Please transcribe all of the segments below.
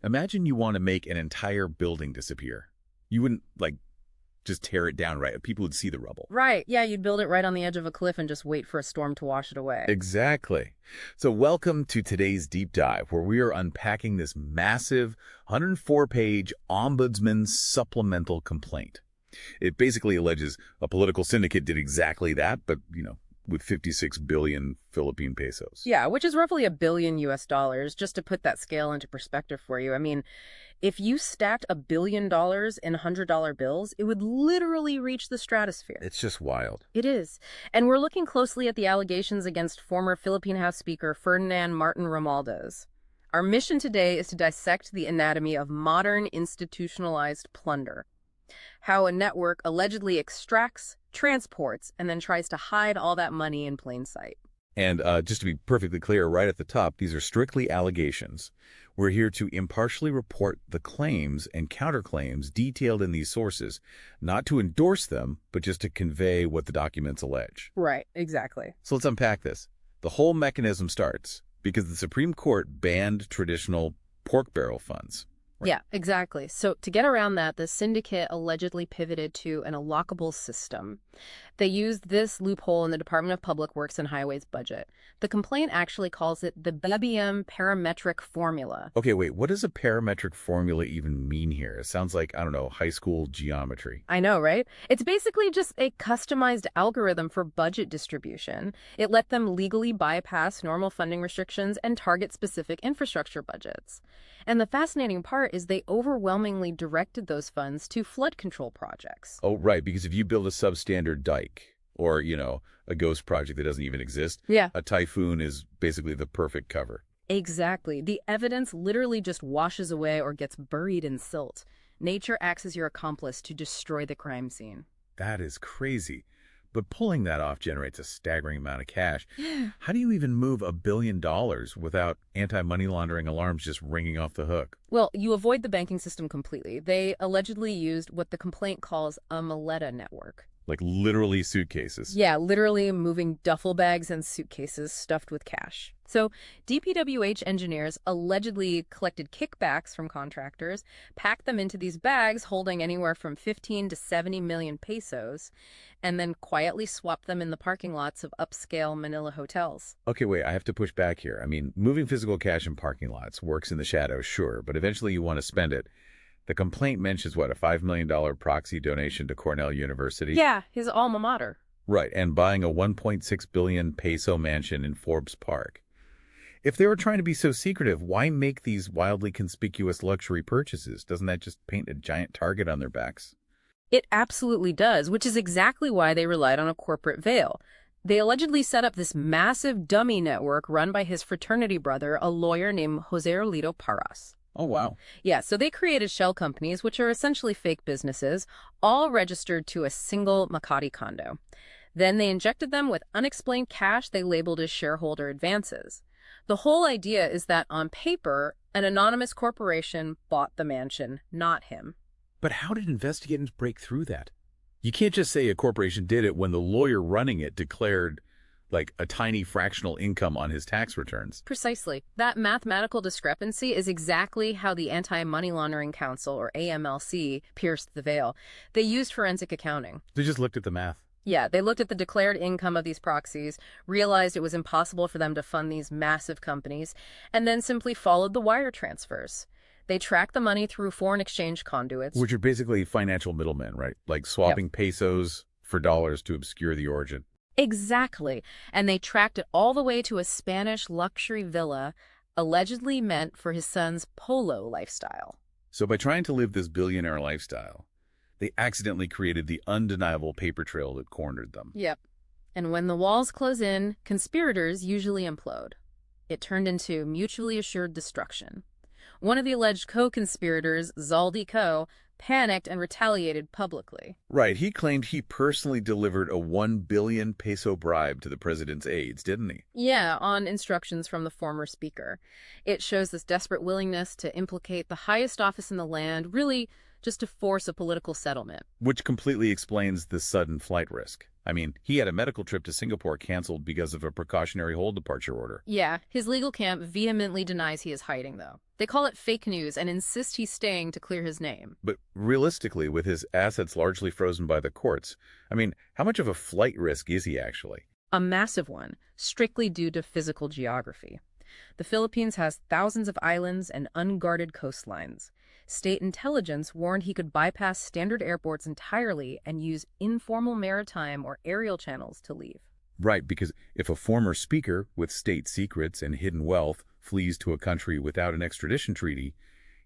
Imagine you want to make an entire building disappear. You wouldn't, just tear it down, right? People would see the rubble. Right. Yeah, you'd build it right on the edge of a cliff and just wait for a storm to wash it away. Exactly. So welcome to today's deep dive, where we are unpacking this massive 104-page Ombudsman supplemental complaint. It basically alleges a political syndicate did exactly that, but, with 56 billion Philippine pesos. Yeah, which is roughly $1 billion US. Just to put that scale into perspective for you. I mean, if you stacked $1 billion in $100 bills, it would literally reach the stratosphere. It's just wild. It is. And we're looking closely at the allegations against former Philippine House Speaker Ferdinand Martin Romualdez. Our mission today is to dissect the anatomy of modern institutionalized plunder. How a network allegedly extracts, transports, and then tries to hide all that money in plain sight. And just to be perfectly clear, right at the top, these are strictly allegations. We're here to impartially report the claims and counterclaims detailed in these sources, not to endorse them, but just to convey what the documents allege. Right, exactly. So let's unpack this. The whole mechanism starts because the Supreme Court banned traditional pork barrel funds. Right. Yeah, exactly. So to get around that, the syndicate allegedly pivoted to an allocable system. They used this loophole in the Department of Public Works and Highways budget. The complaint actually calls it the Bebium parametric formula. Okay, wait, what does a parametric formula even mean here? It sounds like, I don't know, high school geometry. I know, right? It's basically just a customized algorithm for budget distribution. It let them legally bypass normal funding restrictions and target specific infrastructure budgets. And the fascinating part is they overwhelmingly directed those funds to flood control projects. Oh, right, because if you build a substandard dike or, a ghost project that doesn't even exist, yeah, a typhoon is basically the perfect cover. Exactly. The evidence literally just washes away or gets buried in silt. Nature acts as your accomplice to destroy the crime scene. That is crazy. But pulling that off generates a staggering amount of cash. How do you even move $1 billion without anti-money laundering alarms just ringing off the hook? Well, you avoid the banking system completely. They allegedly used what the complaint calls a Maleta network. Like literally suitcases. Yeah, literally moving duffel bags and suitcases stuffed with cash. So DPWH engineers allegedly collected kickbacks from contractors, packed them into these bags holding anywhere from 15 to 70 million pesos, and then quietly swapped them in the parking lots of upscale Manila hotels. Okay, wait, I have to push back here. I mean, moving physical cash in parking lots works in the shadows, sure, but eventually you want to spend it. The complaint mentions, what, a $5 million proxy donation to Cornell University? Yeah, his alma mater. Right, and buying a 1.6 billion peso mansion in Forbes Park. If they were trying to be so secretive, why make these wildly conspicuous luxury purchases? Doesn't that just paint a giant target on their backs? It absolutely does, which is exactly why they relied on a corporate veil. They allegedly set up this massive dummy network run by his fraternity brother, a lawyer named Jose Orlito Parras. Oh, wow. Yeah, so they created shell companies, which are essentially fake businesses, all registered to a single Makati condo. Then they injected them with unexplained cash they labeled as shareholder advances. The whole idea is that on paper, an anonymous corporation bought the mansion, not him. But how did investigators break through that? You can't just say a corporation did it when the lawyer running it declared a tiny fractional income on his tax returns. Precisely. That mathematical discrepancy is exactly how the Anti-Money Laundering Council, or AMLC, pierced the veil. They used forensic accounting. They just looked at the math. Yeah, they looked at the declared income of these proxies, realized it was impossible for them to fund these massive companies, and then simply followed the wire transfers. They tracked the money through foreign exchange conduits. Which are basically financial middlemen, right? Like swapping pesos for dollars to obscure the origin. Exactly. And they tracked it all the way to a Spanish luxury villa, allegedly meant for his son's polo lifestyle. So by trying to live this billionaire lifestyle, they accidentally created the undeniable paper trail that cornered them. Yep. And when the walls close in, conspirators usually implode. It turned into mutually assured destruction. One of the alleged co-conspirators, Zaldi Co., panicked and retaliated publicly. Right. He claimed he personally delivered a 1 billion peso bribe to the president's aides, didn't he? Yeah, on instructions from the former speaker. It shows this desperate willingness to implicate the highest office in the land, really just to force a political settlement. Which completely explains the sudden flight risk. I mean, he had a medical trip to Singapore canceled because of a precautionary hold departure order. Yeah, his legal camp vehemently denies he is hiding, though. They call it fake news and insist he's staying to clear his name. But realistically, with his assets largely frozen by the courts, I mean, how much of a flight risk is he actually? A massive one, strictly due to physical geography. The Philippines has thousands of islands and unguarded coastlines. State intelligence warned he could bypass standard airports entirely and use informal maritime or aerial channels to leave. Right, because if a former speaker with state secrets and hidden wealth flees to a country without an extradition treaty,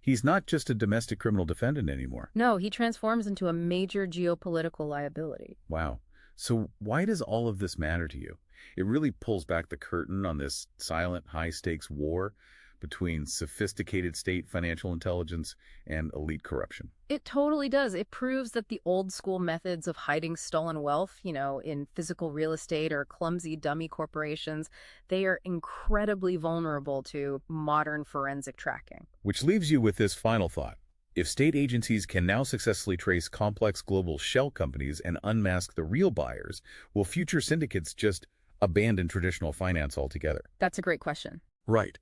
he's not just a domestic criminal defendant anymore. No, he transforms into a major geopolitical liability. Wow. So why does all of this matter to you? It really pulls back the curtain on this silent, high-stakes war between sophisticated state financial intelligence and elite corruption. It totally does. It proves that the old school methods of hiding stolen wealth, in physical real estate or clumsy dummy corporations, they are incredibly vulnerable to modern forensic tracking. Which leaves you with this final thought. If state agencies can now successfully trace complex global shell companies and unmask the real buyers, will future syndicates just abandon traditional finance altogether? That's a great question. Right.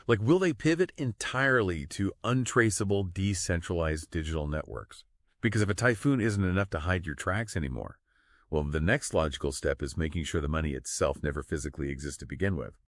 Like, will they pivot entirely to untraceable, decentralized digital networks? Because if a typhoon isn't enough to hide your tracks anymore, well, the next logical step is making sure the money itself never physically exists to begin with.